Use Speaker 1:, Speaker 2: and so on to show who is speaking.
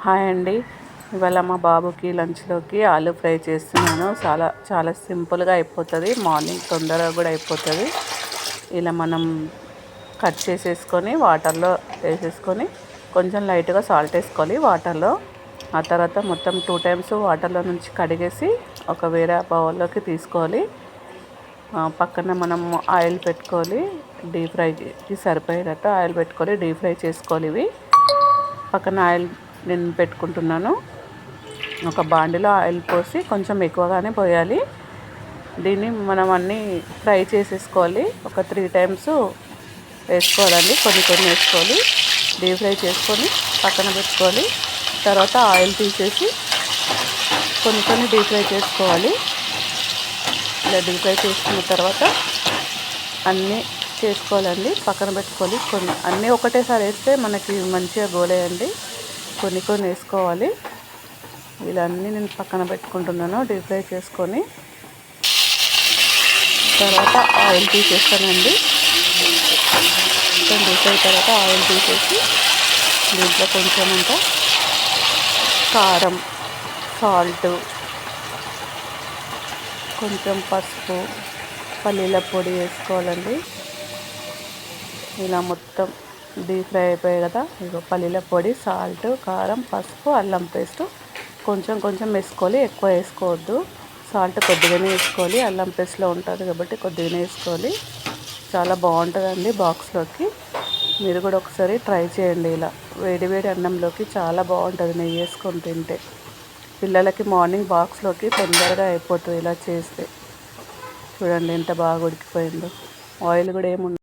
Speaker 1: Hi అండి. ఇవాళ మా బాబుకి లంచ్లోకి ఆలూ ఫ్రై చేస్తున్నాను. చాలా సింపుల్గా అయిపోతుంది. మార్నింగ్ తొందరగా కూడా అయిపోతుంది. ఇలా మనం కట్ చేసేసుకొని వాటర్లో వేసేసుకొని కొంచెం లైట్గా సాల్ట్ వేసుకోవాలి వాటర్లో. ఆ తర్వాత మొత్తం 2 టైమ్స్ వాటర్లో నుంచి కడిగేసి ఒక వేరే బౌల్లోకి తీసుకోవాలి. పక్కన మనం ఆయిల్ పెట్టుకోవాలి. డీప్ ఫ్రైకి సరిపోయేటట్టు ఆయిల్ పెట్టుకొని డీప్ ఫ్రై చేసుకోవాలి. ఇవి పక్కన ఆయిల్ నేను పెట్టుకుంటున్నాను. ఒక బాండిలో ఆయిల్ పోసి కొంచెం ఎక్కువగానే పోయాలి. దీన్ని మనం అన్నీ ఫ్రై చేసేసుకోవాలి. ఒక 3 టైమ్స్ వేసుకోవాలండి. కొన్ని వేసుకోవాలి. డీప్ ఫ్రై చేసుకొని పక్కన పెట్టుకోవాలి. తర్వాత ఆయిల్ తీసేసి కొన్ని డీప్ ఫ్రై చేసుకోవాలి. ఇలా డీప్ ఫ్రై చేసుకున్న తర్వాత అన్నీ చేసుకోవాలండి. పక్కన పెట్టుకోవాలి. అన్నీ ఒకటేసారి వేస్తే మనకి మంచిగా గోలేయండి. కొన్ని వేసుకోవాలి. ఇలా అన్నీ నేను పక్కన పెట్టుకుంటున్నాను. డీప్ ఫ్రై చేసుకొని తర్వాత ఆయిల్ తీసేస్తానండి. డీప్ ఫ్రై తర్వాత ఆయిల్ తీసేసి దీంట్లో కొంచెం అంత కారం, సాల్ట్, కొంచెం పసుపు, పల్లీల పొడి వేసుకోవాలండి. ఇలా మొత్తం డీప్ ఫ్రై అయిపోయాయి కదా. ఇగో పల్లీల పొడి, సాల్ట్, కారం, పసుపు, అల్లం పేస్ట్ కొంచెం వేసుకోవాలి. ఎక్కువ వేసుకోవద్దు. సాల్ట్ కొద్దిగానే వేసుకోవాలి. అల్లం పేస్ట్లో ఉంటుంది కాబట్టి కొద్దిగానే వేసుకోవాలి. చాలా బాగుంటుందండి బాక్స్లోకి. మీరు కూడా ఒకసారి ట్రై చేయండి. ఇలా వేడి అన్నంలోకి చాలా బాగుంటుంది నెయ్యి వేసుకొని తింటే. పిల్లలకి మార్నింగ్ బాక్స్లోకి తొందరగా అయిపోతుంది ఇలా చేస్తే. చూడండి ఎంత బాగా ఉడికిపోయిందో. ఆయిల్ కూడా ఏముండదు.